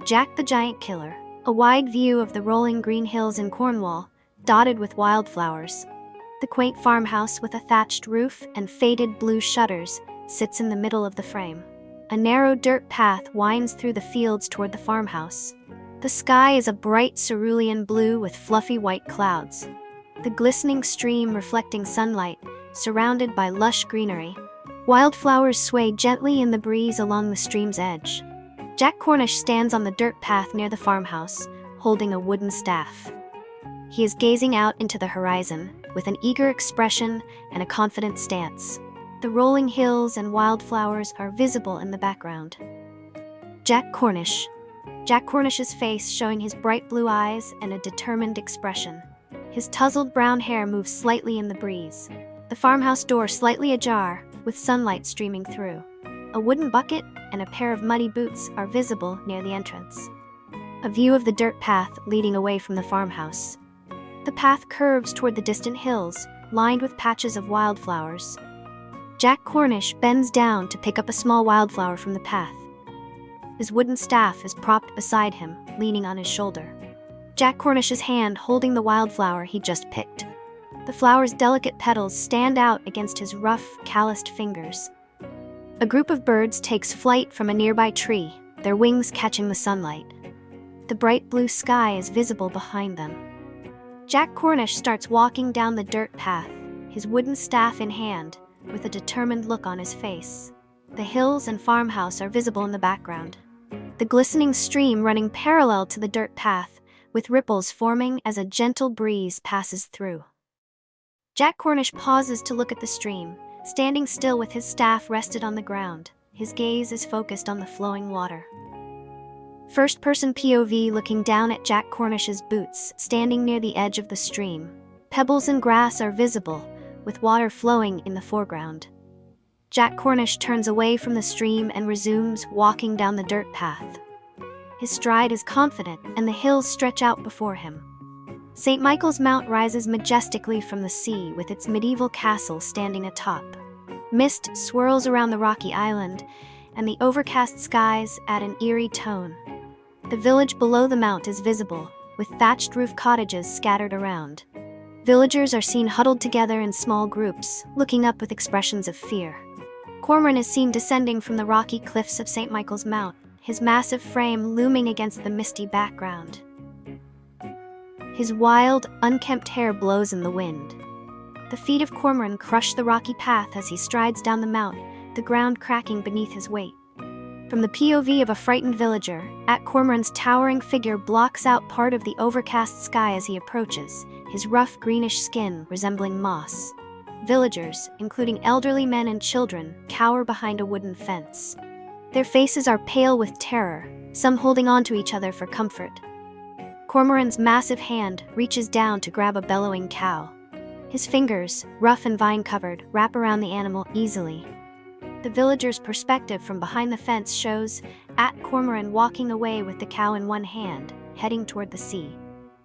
Jack the Giant Killer, a wide view of the rolling green hills in Cornwall, dotted with wildflowers. The quaint farmhouse with a thatched roof and faded blue shutters sits in the middle of the frame. A narrow dirt path winds through the fields toward the farmhouse. The sky is a bright cerulean blue with fluffy white clouds. The glistening stream reflecting sunlight, surrounded by lush greenery. Wildflowers sway gently in the breeze along the stream's edge. Jack Cornish stands on the dirt path near the farmhouse, holding a wooden staff. He is gazing out into the horizon, with an eager expression and a confident stance. The rolling hills and wildflowers are visible in the background. Jack Cornish's face showing his bright blue eyes and a determined expression. His tousled brown hair moves slightly in the breeze. The farmhouse door slightly ajar, with sunlight streaming through. A wooden bucket and a pair of muddy boots are visible near the entrance. A view of the dirt path leading away from the farmhouse. The path curves toward the distant hills, lined with patches of wildflowers. Jack Cornish bends down to pick up a small wildflower from the path. His wooden staff is propped beside him, leaning on his shoulder. Jack Cornish's hand holding the wildflower he just picked. The flower's delicate petals stand out against his rough, calloused fingers. A group of birds takes flight from a nearby tree, their wings catching the sunlight. The bright blue sky is visible behind them. Jack Cornish starts walking down the dirt path, his wooden staff in hand, with a determined look on his face. The hills and farmhouse are visible in the background. The glistening stream running parallel to the dirt path, with ripples forming as a gentle breeze passes through. Jack Cornish pauses to look at the stream, standing still with his staff rested on the ground. His gaze is focused on the flowing water. First-person POV looking down at Jack Cornish's boots, standing near the edge of the stream. Pebbles and grass are visible, with water flowing in the foreground. Jack Cornish turns away from the stream and resumes walking down the dirt path. His stride is confident, and the hills stretch out before him. St. Michael's Mount rises majestically from the sea, with its medieval castle standing atop. Mist swirls around the rocky island, and the overcast skies add an eerie tone. The village below the mount is visible, with thatched roof cottages scattered around. Villagers are seen huddled together in small groups, looking up with expressions of fear. Cormoran is seen descending from the rocky cliffs of St. Michael's Mount, his massive frame looming against the misty background. His wild, unkempt hair blows in the wind. The feet of Cormoran crush the rocky path as he strides down the mount, the ground cracking beneath his weight. From the POV of a frightened villager, Cormoran's towering figure blocks out part of the overcast sky as he approaches, his rough greenish skin resembling moss. Villagers, including elderly men and children, cower behind a wooden fence. Their faces are pale with terror, some holding on to each other for comfort. Cormoran's massive hand reaches down to grab a bellowing cow. His fingers, rough and vine-covered, wrap around the animal easily. The villager's perspective from behind the fence shows Cormoran walking away with the cow in one hand, heading toward the sea.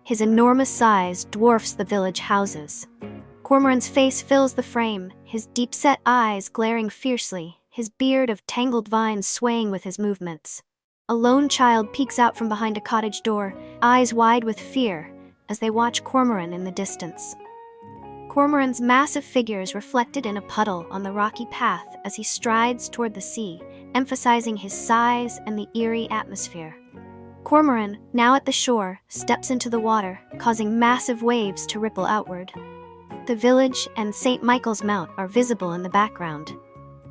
His enormous size dwarfs the village houses. Cormoran's face fills the frame, his deep-set eyes glaring fiercely, his beard of tangled vines swaying with his movements. A lone child peeks out from behind a cottage door, eyes wide with fear, as they watch Cormoran in the distance. Cormoran's massive figure is reflected in a puddle on the rocky path as he strides toward the sea, emphasizing his size and the eerie atmosphere. Cormoran, now at the shore, steps into the water, causing massive waves to ripple outward. The village and St. Michael's Mount are visible in the background.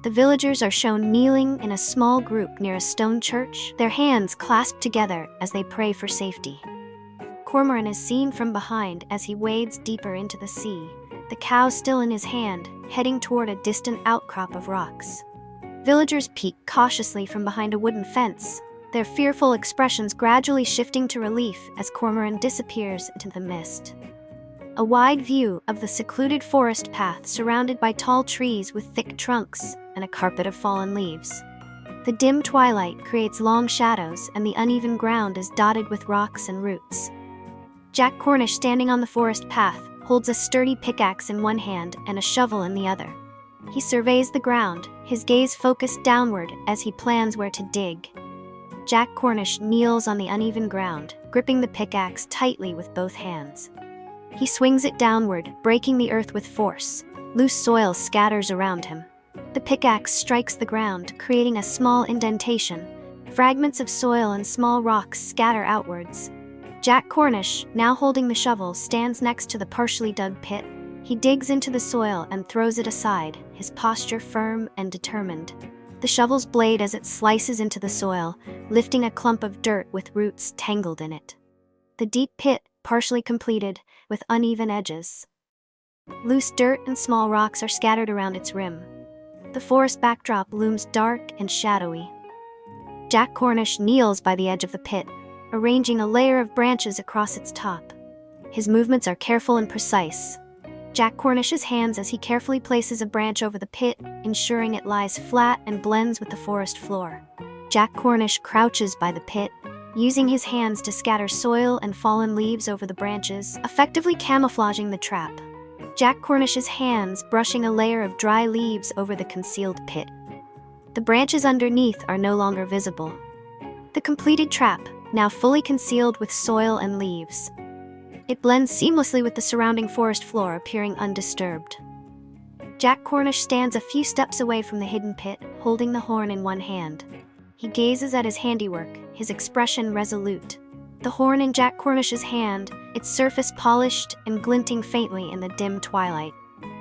The villagers are shown kneeling in a small group near a stone church, their hands clasped together as they pray for safety. Cormoran is seen from behind as he wades deeper into the sea, the cow still in his hand, heading toward a distant outcrop of rocks. Villagers peek cautiously from behind a wooden fence, their fearful expressions gradually shifting to relief as Cormoran disappears into the mist. A wide view of the secluded forest path surrounded by tall trees with thick trunks and a carpet of fallen leaves. The dim twilight creates long shadows and the uneven ground is dotted with rocks and roots. Jack Cornish, standing on the forest path, holds a sturdy pickaxe in one hand and a shovel in the other. He surveys the ground, his gaze focused downward as he plans where to dig. Jack Cornish kneels on the uneven ground, gripping the pickaxe tightly with both hands. He swings it downward, breaking the earth with force. Loose soil scatters around him. The pickaxe strikes the ground, creating a small indentation. Fragments of soil and small rocks scatter outwards. Jack Cornish, now holding the shovel, stands next to the partially dug pit. He digs into the soil and throws it aside, his posture firm and determined. The shovel's blade as it slices into the soil, lifting a clump of dirt with roots tangled in it. The deep pit, partially completed, with uneven edges. Loose dirt and small rocks are scattered around its rim. The forest backdrop looms dark and shadowy. Jack Cornish kneels by the edge of the pit, arranging a layer of branches across its top. His movements are careful and precise. Jack Cornish's hands as he carefully places a branch over the pit, ensuring it lies flat and blends with the forest floor. Jack Cornish crouches by the pit, using his hands to scatter soil and fallen leaves over the branches, effectively camouflaging the trap. Jack Cornish's hands brushing a layer of dry leaves over the concealed pit. The branches underneath are no longer visible. The completed trap, now fully concealed with soil and leaves. It blends seamlessly with the surrounding forest floor, appearing undisturbed. Jack Cornish stands a few steps away from the hidden pit, holding the horn in one hand. He gazes at his handiwork, his expression resolute. The horn in Jack Cornish's hand, its surface polished and glinting faintly in the dim twilight.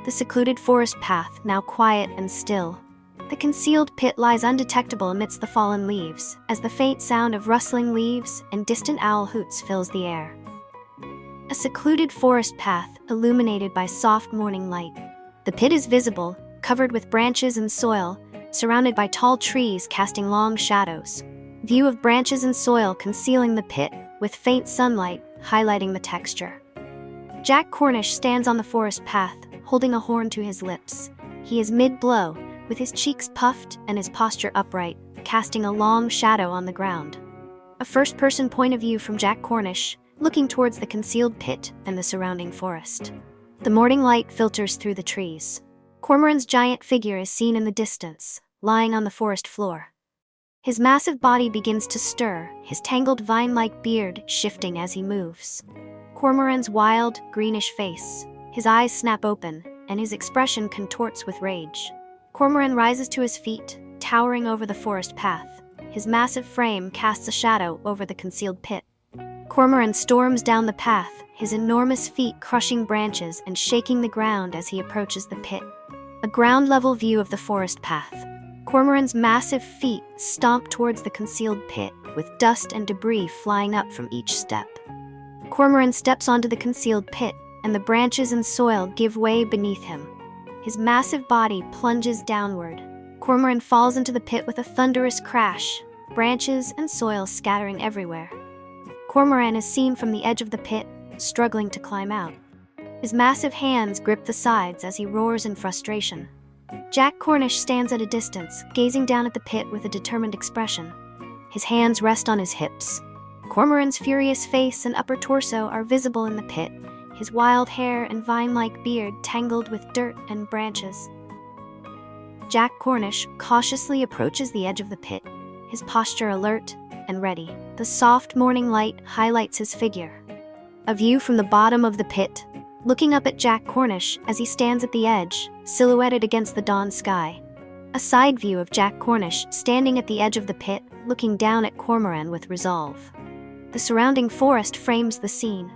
The secluded forest path, now quiet and still. The concealed pit lies undetectable amidst the fallen leaves, as the faint sound of rustling leaves and distant owl hoots fills the air. A secluded forest path, illuminated by soft morning light. The pit is visible, covered with branches and soil, surrounded by tall trees casting long shadows. View of branches and soil concealing the pit, with faint sunlight highlighting the texture. Jack Cornish stands on the forest path, holding a horn to his lips. He is mid-blow, with his cheeks puffed and his posture upright, casting a long shadow on the ground. A first-person point of view from Jack Cornish, looking towards the concealed pit and the surrounding forest. The morning light filters through the trees. Cormoran's giant figure is seen in the distance, lying on the forest floor. His massive body begins to stir, his tangled vine-like beard shifting as he moves. Cormoran's wild, greenish face. His eyes snap open, and his expression contorts with rage. Cormoran rises to his feet, towering over the forest path. His massive frame casts a shadow over the concealed pit. Cormoran storms down the path, his enormous feet crushing branches and shaking the ground as he approaches the pit. A ground-level view of the forest path. Cormoran's massive feet stomp towards the concealed pit, with dust and debris flying up from each step. Cormoran steps onto the concealed pit, and the branches and soil give way beneath him. His massive body plunges downward. Cormoran falls into the pit with a thunderous crash, branches and soil scattering everywhere. Cormoran is seen from the edge of the pit, struggling to climb out. His massive hands grip the sides as he roars in frustration. Jack Cornish stands at a distance, gazing down at the pit with a determined expression. His hands rest on his hips. Cormoran's furious face and upper torso are visible in the pit, his wild hair and vine-like beard tangled with dirt and branches. Jack Cornish cautiously approaches the edge of the pit, his posture alert and ready. The soft morning light highlights his figure. A view from the bottom of the pit, looking up at Jack Cornish as he stands at the edge, silhouetted against the dawn sky. A side view of Jack Cornish standing at the edge of the pit, looking down at Cormoran with resolve. The surrounding forest frames the scene.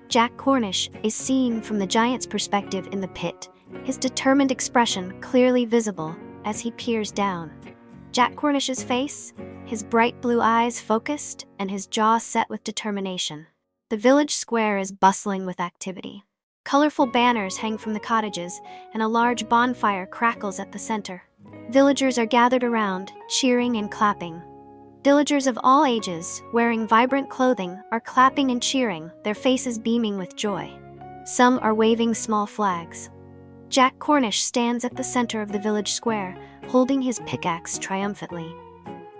Jack Cornish is seen from the giant's perspective in the pit, his determined expression clearly visible as he peers down. Jack Cornish's face, his bright blue eyes focused and his jaw set with determination. The village square is bustling with activity. Colorful banners hang from the cottages, and a large bonfire crackles at the center. Villagers are gathered around, cheering and clapping. Villagers of all ages, wearing vibrant clothing, are clapping and cheering, their faces beaming with joy. Some are waving small flags. Jack Cornish stands at the center of the village square, holding his pickaxe triumphantly.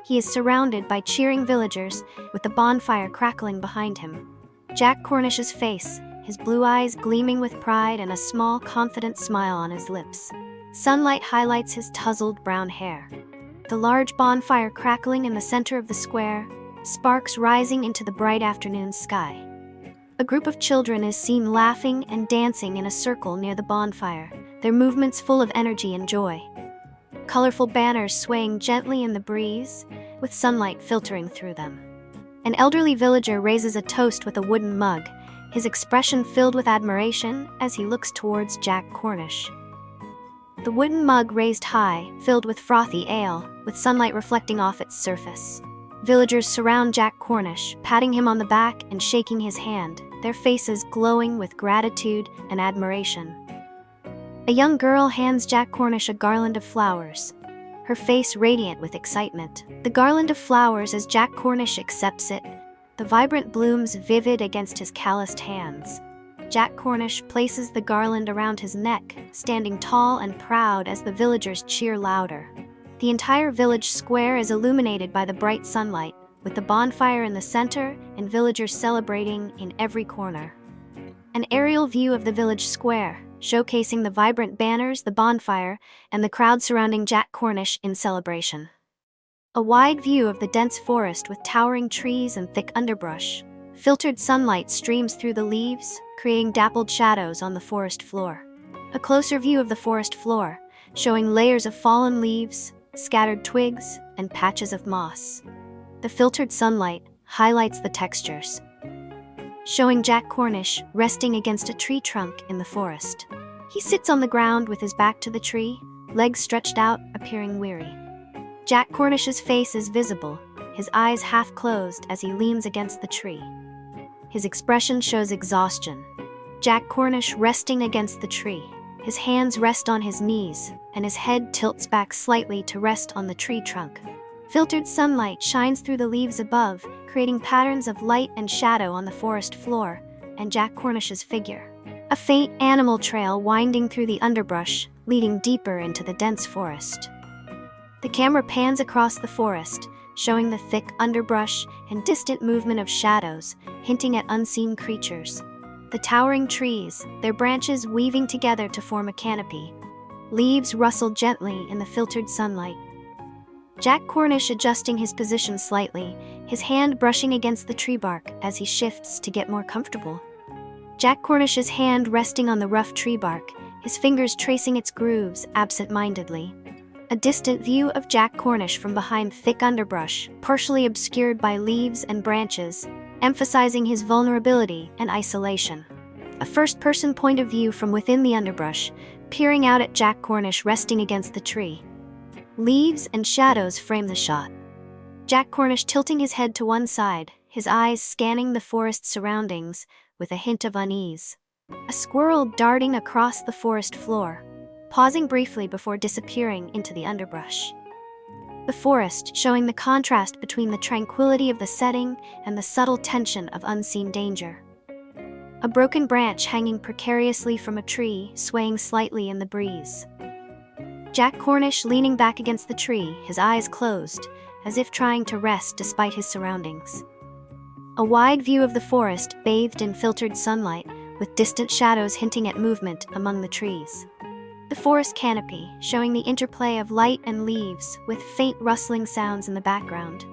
He is surrounded by cheering villagers, with the bonfire crackling behind him. Jack Cornish's face, his blue eyes gleaming with pride and a small, confident smile on his lips. Sunlight highlights his tousled brown hair. the large bonfire crackling in the center of the square, sparks rising into the bright afternoon sky. A group of children is seen laughing and dancing in a circle near the bonfire, their movements full of energy and joy. Colorful banners swaying gently in the breeze, with sunlight filtering through them. An elderly villager raises a toast with a wooden mug, his expression filled with admiration as he looks towards Jack Cornish. The wooden mug raised high, filled with frothy ale, with sunlight reflecting off its surface. Villagers surround Jack Cornish, patting him on the back and shaking his hand, their faces glowing with gratitude and admiration. A young girl hands Jack Cornish a garland of flowers, her face radiant with excitement. The garland of flowers as Jack Cornish accepts it, the vibrant blooms vivid against his calloused hands. Jack Cornish places the garland around his neck, standing tall and proud as the villagers cheer louder. The entire village square is illuminated by the bright sunlight, with the bonfire in the center and villagers celebrating in every corner. An aerial view of the village square, showcasing the vibrant banners, the bonfire, and the crowd surrounding Jack Cornish in celebration. A wide view of the dense forest with towering trees and thick underbrush. Filtered sunlight streams through the leaves, creating dappled shadows on the forest floor. A closer view of the forest floor, showing layers of fallen leaves, scattered twigs, and patches of moss. The filtered sunlight highlights the textures, showing Jack Cornish resting against a tree trunk in the forest. He sits on the ground with his back to the tree, legs stretched out, appearing weary. Jack Cornish's face is visible, his eyes half closed as he leans against the tree. His expression shows exhaustion. Jack Cornish resting against the tree. His hands rest on his knees, and his head tilts back slightly to rest on the tree trunk. Filtered sunlight shines through the leaves above, creating patterns of light and shadow on the forest floor and Jack Cornish's figure. A faint animal trail winding through the underbrush, leading deeper into the dense forest. The camera pans across the forest, showing the thick underbrush and distant movement of shadows, hinting at unseen creatures. The towering trees, their branches weaving together to form a canopy. Leaves rustle gently in the filtered sunlight. Jack Cornish adjusting his position slightly, his hand brushing against the tree bark as he shifts to get more comfortable. Jack Cornish's hand resting on the rough tree bark, his fingers tracing its grooves absent-mindedly. A distant view of Jack Cornish from behind thick underbrush, partially obscured by leaves and branches, emphasizing his vulnerability and isolation. A first-person point of view from within the underbrush, peering out at Jack Cornish resting against the tree. Leaves and shadows frame the shot. Jack Cornish tilting his head to one side, his eyes scanning the forest surroundings with a hint of unease. A squirrel darting across the forest floor, pausing briefly before disappearing into the underbrush. The forest showing the contrast between the tranquility of the setting and the subtle tension of unseen danger. A broken branch hanging precariously from a tree, swaying slightly in the breeze. Jack Cornish leaning back against the tree, his eyes closed, as if trying to rest despite his surroundings. A wide view of the forest bathed in filtered sunlight, with distant shadows hinting at movement among the trees. The forest canopy, showing the interplay of light and leaves, with faint rustling sounds in the background.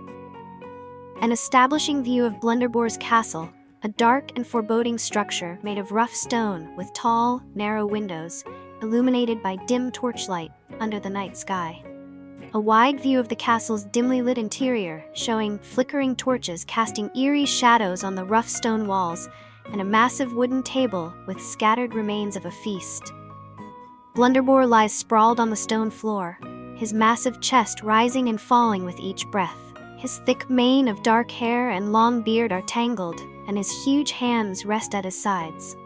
An establishing view of Blunderbor's castle, a dark and foreboding structure made of rough stone with tall, narrow windows, illuminated by dim torchlight under the night sky. A wide view of the castle's dimly lit interior, showing flickering torches casting eerie shadows on the rough stone walls, and a massive wooden table with scattered remains of a feast. Blunderbor lies sprawled on the stone floor, his massive chest rising and falling with each breath. His thick mane of dark hair and long beard are tangled, and his huge hands rest at his sides.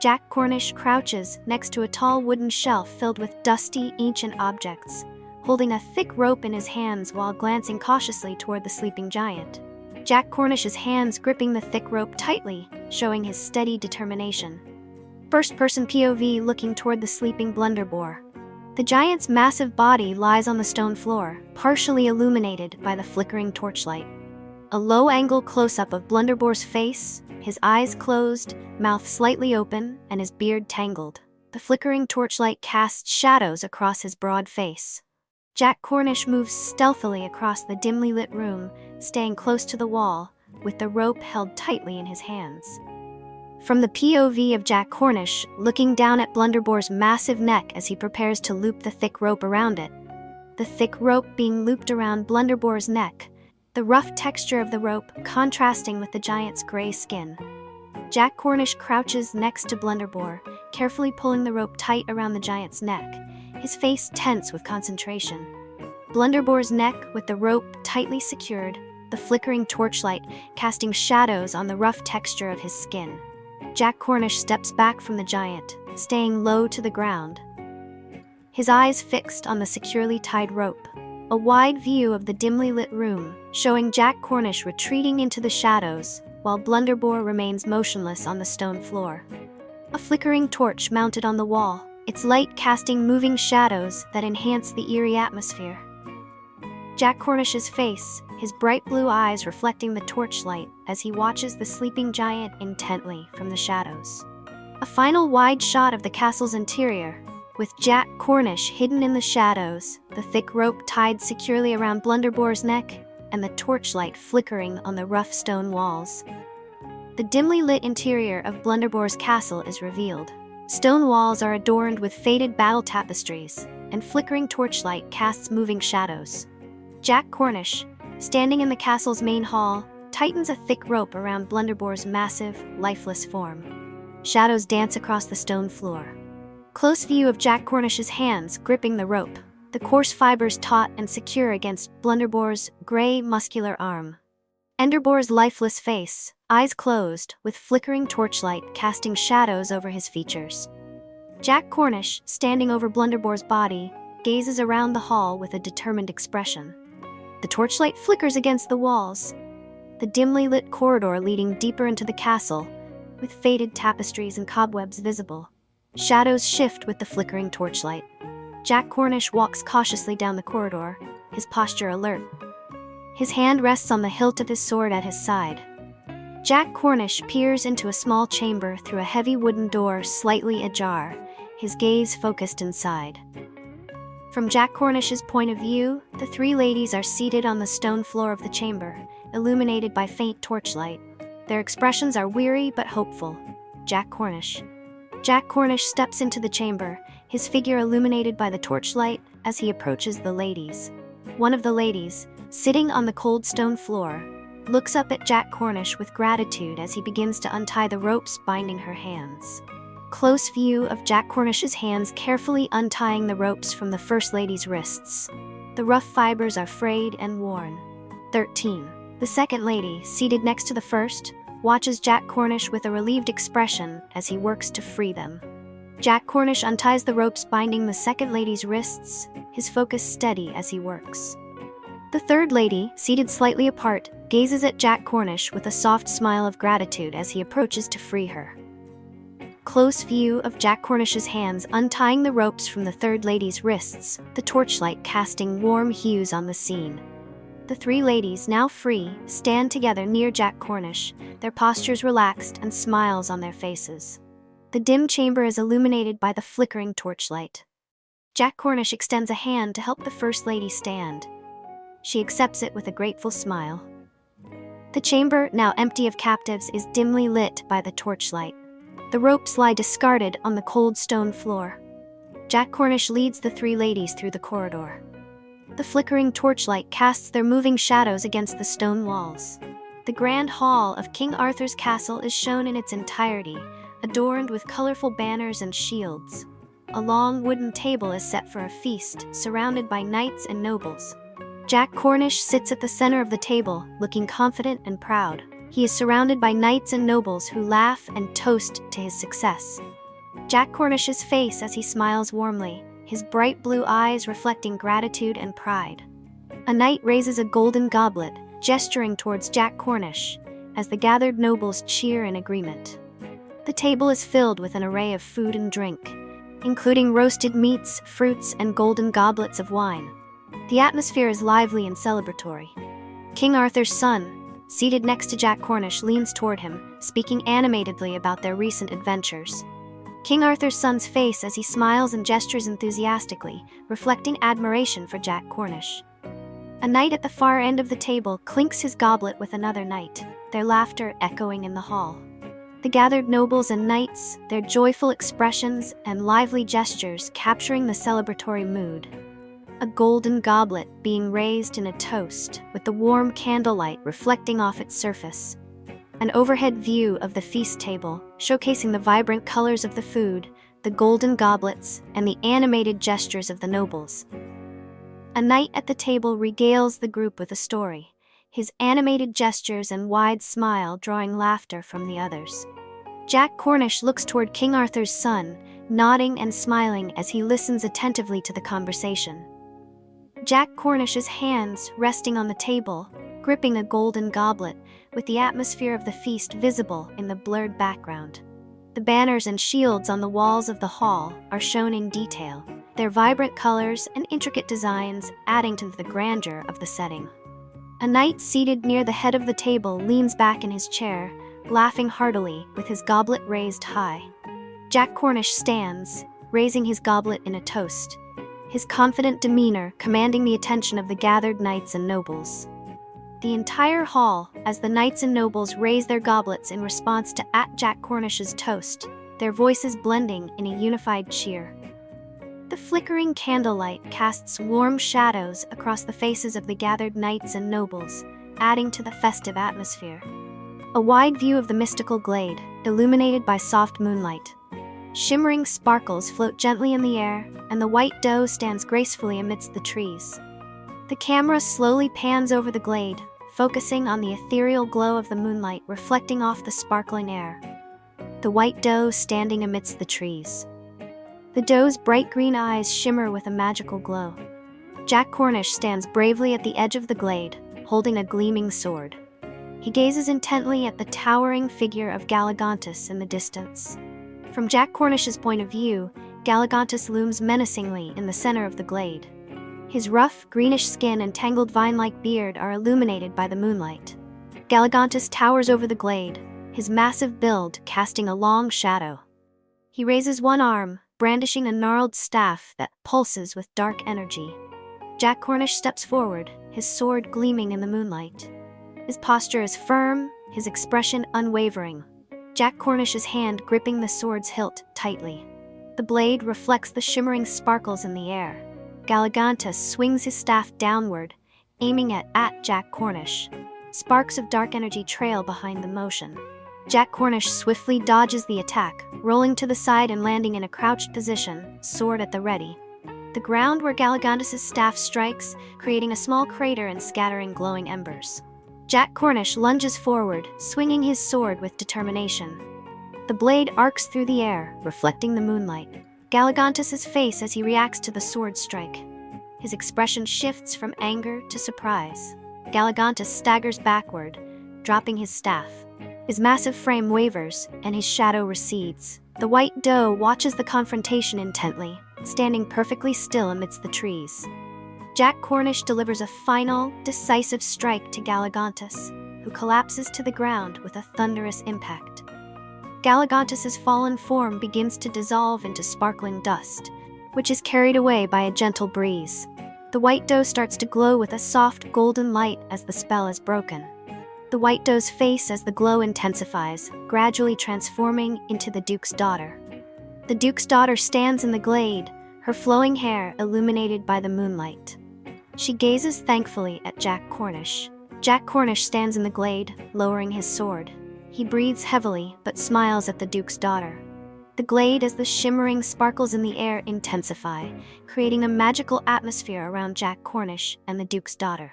Jack Cornish crouches next to a tall wooden shelf filled with dusty, ancient objects, holding a thick rope in his hands while glancing cautiously toward the sleeping giant. Jack Cornish's hands gripping the thick rope tightly, showing his steady determination. First-person POV looking toward the sleeping Blunderbor. The giant's massive body lies on the stone floor, partially illuminated by the flickering torchlight. A low-angle close-up of Blunderbor's face, his eyes closed, mouth slightly open, and his beard tangled. The flickering torchlight casts shadows across his broad face. Jack Cornish moves stealthily across the dimly lit room, staying close to the wall, with the rope held tightly in his hands. From the POV of Jack Cornish, looking down at Blunderbor's massive neck as he prepares to loop the thick rope around it. The thick rope being looped around Blunderbor's neck, the rough texture of the rope contrasting with the giant's gray skin. Jack Cornish crouches next to Blunderbor, carefully pulling the rope tight around the giant's neck, his face tense with concentration. Blunderbor's neck with the rope tightly secured, the flickering torchlight casting shadows on the rough texture of his skin. Jack Cornish steps back from the giant, staying low to the ground, his eyes fixed on the securely tied rope. A wide view of the dimly lit room, showing Jack Cornish retreating into the shadows, while Blunderbor remains motionless on the stone floor. A flickering torch mounted on the wall, its light casting moving shadows that enhance the eerie atmosphere. Jack Cornish's face, his bright blue eyes reflecting the torchlight as he watches the sleeping giant intently from the shadows. A final wide shot of the castle's interior, with Jack Cornish hidden in the shadows, the thick rope tied securely around Blunderbor's neck, and the torchlight flickering on the rough stone walls. The dimly lit interior of Blunderbor's castle is revealed. Stone walls are adorned with faded battle tapestries, and flickering torchlight casts moving shadows. Jack Cornish, standing in the castle's main hall, tightens a thick rope around Blunderbor's massive, lifeless form. Shadows dance across the stone floor. Close view of Jack Cornish's hands gripping the rope, the coarse fibers taut and secure against Blunderbor's gray, muscular arm. Enderbor's lifeless face, eyes closed, with flickering torchlight casting shadows over his features. Jack Cornish, standing over Blunderbor's body, gazes around the hall with a determined expression. The torchlight flickers against the walls, the dimly lit corridor leading deeper into the castle, with faded tapestries and cobwebs visible. Shadows shift with the flickering torchlight. Jack Cornish walks cautiously down the corridor, his posture alert. His hand rests on the hilt of his sword at his side. Jack Cornish peers into a small chamber through a heavy wooden door slightly ajar, his gaze focused inside. From Jack Cornish's point of view, the three ladies are seated on the stone floor of the chamber, illuminated by faint torchlight. Their expressions are weary but hopeful. Jack Cornish steps into the chamber, his figure illuminated by the torchlight as he approaches the ladies. One of the ladies, sitting on the cold stone floor, looks up at Jack Cornish with gratitude as he begins to untie the ropes binding her hands. Close view of Jack Cornish's hands carefully untying the ropes from the First Lady's wrists. The rough fibers are frayed and worn. 13. The Second Lady, seated next to the first, watches Jack Cornish with a relieved expression as he works to free them. Jack Cornish unties the ropes binding the Second Lady's wrists, his focus steady as he works. The Third Lady, seated slightly apart, gazes at Jack Cornish with a soft smile of gratitude as he approaches to free her. Close view of Jack Cornish's hands untying the ropes from the Third Lady's wrists, the torchlight casting warm hues on the scene. The three ladies, now free, stand together near Jack Cornish, their postures relaxed and smiles on their faces. The dim chamber is illuminated by the flickering torchlight. Jack Cornish extends a hand to help the First Lady stand. She accepts it with a grateful smile. The chamber, now empty of captives, is dimly lit by the torchlight. The ropes lie discarded on the cold stone floor. Jack Cornish leads the three ladies through the corridor. The flickering torchlight casts their moving shadows against the stone walls. The grand hall of King Arthur's castle is shown in its entirety, adorned with colorful banners and shields. A long wooden table is set for a feast, surrounded by knights and nobles. Jack Cornish sits at the center of the table, looking confident and proud. He is surrounded by knights and nobles who laugh and toast to his success. Jack Cornish's face as he smiles warmly, his bright blue eyes reflecting gratitude and pride. A knight raises a golden goblet, gesturing towards Jack Cornish, as the gathered nobles cheer in agreement. The table is filled with an array of food and drink, including roasted meats, fruits, and golden goblets of wine. The atmosphere is lively and celebratory. King Arthur's son, seated next to Jack Cornish, leans toward him, speaking animatedly about their recent adventures. King Arthur's son's face as he smiles and gestures enthusiastically, reflecting admiration for Jack Cornish. A knight at the far end of the table clinks his goblet with another knight, their laughter echoing in the hall. The gathered nobles and knights, their joyful expressions and lively gestures capturing the celebratory mood. A golden goblet being raised in a toast, with the warm candlelight reflecting off its surface. An overhead view of the feast table, showcasing the vibrant colors of the food, the golden goblets, and the animated gestures of the nobles. A knight at the table regales the group with a story, his animated gestures and wide smile drawing laughter from the others. Jack Cornish looks toward King Arthur's son, nodding and smiling as he listens attentively to the conversation. Jack Cornish's hands resting on the table, gripping a golden goblet, with the atmosphere of the feast visible in the blurred background. The banners and shields on the walls of the hall are shown in detail, their vibrant colors and intricate designs adding to the grandeur of the setting. A knight seated near the head of the table leans back in his chair, laughing heartily with his goblet raised high. Jack Cornish stands, raising his goblet in a toast, his confident demeanor commanding the attention of the gathered knights and nobles. The entire hall, as the knights and nobles raise their goblets in response to Jack Cornish's toast, their voices blending in a unified cheer. The flickering candlelight casts warm shadows across the faces of the gathered knights and nobles, adding to the festive atmosphere. A wide view of the mystical glade, illuminated by soft moonlight. Shimmering sparkles float gently in the air, and the white doe stands gracefully amidst the trees. The camera slowly pans over the glade, focusing on the ethereal glow of the moonlight reflecting off the sparkling air. The white doe standing amidst the trees. The doe's bright green eyes shimmer with a magical glow. Jack Cornish stands bravely at the edge of the glade, holding a gleaming sword. He gazes intently at the towering figure of Galligantus in the distance. From Jack Cornish's point of view, Galligantus looms menacingly in the center of the glade. His rough, greenish skin and tangled vine-like beard are illuminated by the moonlight. Galligantus towers over the glade, his massive build casting a long shadow. He raises one arm, brandishing a gnarled staff that pulses with dark energy. Jack Cornish steps forward, his sword gleaming in the moonlight. His posture is firm, his expression unwavering. Jack Cornish's hand gripping the sword's hilt tightly. The blade reflects the shimmering sparkles in the air. Galligantus swings his staff downward, aiming at Jack Cornish. Sparks of dark energy trail behind the motion. Jack Cornish swiftly dodges the attack, rolling to the side and landing in a crouched position, sword at the ready. The ground where Galligantus' staff strikes, creating a small crater and scattering glowing embers. Jack Cornish lunges forward, swinging his sword with determination. The blade arcs through the air, reflecting the moonlight. Galligantus' face as he reacts to the sword strike. His expression shifts from anger to surprise. Galligantus staggers backward, dropping his staff. His massive frame wavers, and his shadow recedes. The white doe watches the confrontation intently, standing perfectly still amidst the trees. Jack Cornish delivers a final, decisive strike to Galligantus, who collapses to the ground with a thunderous impact. Galligantus' fallen form begins to dissolve into sparkling dust, which is carried away by a gentle breeze. The white doe starts to glow with a soft golden light as the spell is broken. The white doe's face as the glow intensifies, gradually transforming into the Duke's daughter. The Duke's daughter stands in the glade, her flowing hair illuminated by the moonlight. She gazes thankfully at Jack Cornish. Jack Cornish stands in the glade, lowering his sword. He breathes heavily, but smiles at the Duke's daughter. The glade as the shimmering sparkles in the air intensify, creating a magical atmosphere around Jack Cornish and the Duke's daughter.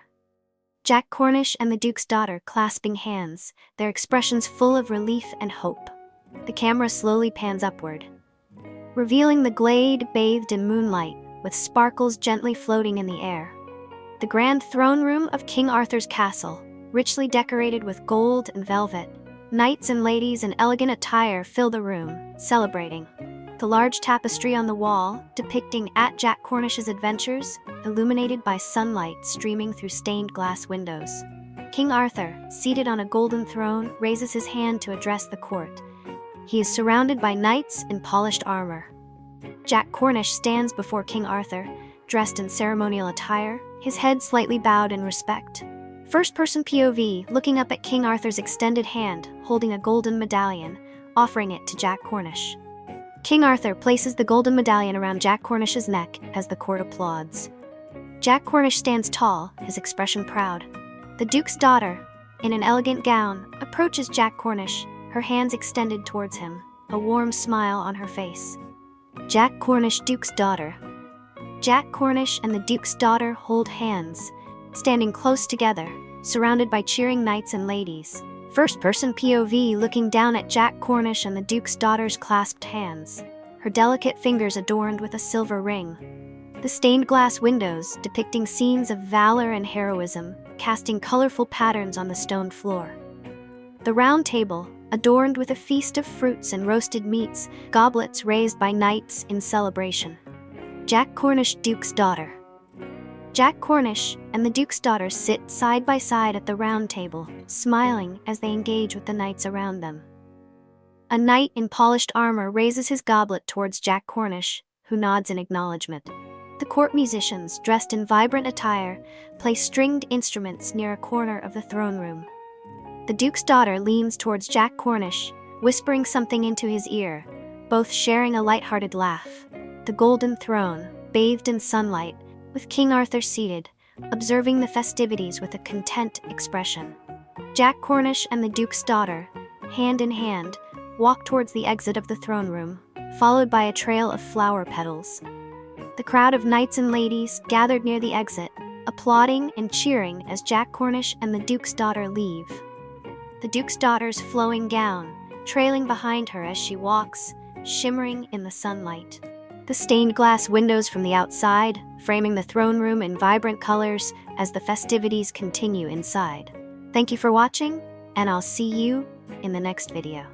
Jack Cornish and the Duke's daughter clasping hands, their expressions full of relief and hope. The camera slowly pans upward, revealing the glade bathed in moonlight, with sparkles gently floating in the air. The grand throne room of King Arthur's castle, richly decorated with gold and velvet. Knights and ladies in elegant attire fill the room, celebrating. The large tapestry on the wall, depicting Jack Cornish's adventures, illuminated by sunlight streaming through stained glass windows. King Arthur, seated on a golden throne, raises his hand to address the court. He is surrounded by knights in polished armor. Jack Cornish stands before King Arthur, dressed in ceremonial attire, his head slightly bowed in respect. First-person POV, looking up at King Arthur's extended hand, holding a golden medallion, offering it to Jack Cornish. King Arthur places the golden medallion around Jack Cornish's neck as the court applauds. Jack Cornish stands tall, his expression proud. The Duke's daughter, in an elegant gown, approaches Jack Cornish, her hands extended towards him, a warm smile on her face. Jack Cornish, Duke's daughter. Jack Cornish and the Duke's daughter hold hands, standing close together, surrounded by cheering knights and ladies. First-person POV, looking down at Jack Cornish and the Duke's daughter's clasped hands, her delicate fingers adorned with a silver ring. The stained glass windows, depicting scenes of valor and heroism, casting colorful patterns on the stone floor. The round table, adorned with a feast of fruits and roasted meats, goblets raised by knights in celebration. Jack Cornish, Duke's daughter. Jack Cornish and the Duke's daughter sit side by side at the round table, smiling as they engage with the knights around them. A knight in polished armor raises his goblet towards Jack Cornish, who nods in acknowledgement. The court musicians, dressed in vibrant attire, play stringed instruments near a corner of the throne room. The Duke's daughter leans towards Jack Cornish, whispering something into his ear, both sharing a light-hearted laugh. The golden throne, bathed in sunlight, with King Arthur seated, observing the festivities with a content expression. Jack Cornish and the Duke's daughter, hand in hand, walk towards the exit of the throne room, followed by a trail of flower petals. The crowd of knights and ladies gathered near the exit, applauding and cheering as Jack Cornish and the Duke's daughter leave. The Duke's daughter's flowing gown, trailing behind her as she walks, shimmering in the sunlight. The stained glass windows from the outside, framing the throne room in vibrant colors as the festivities continue inside. Thank you for watching, and I'll see you in the next video.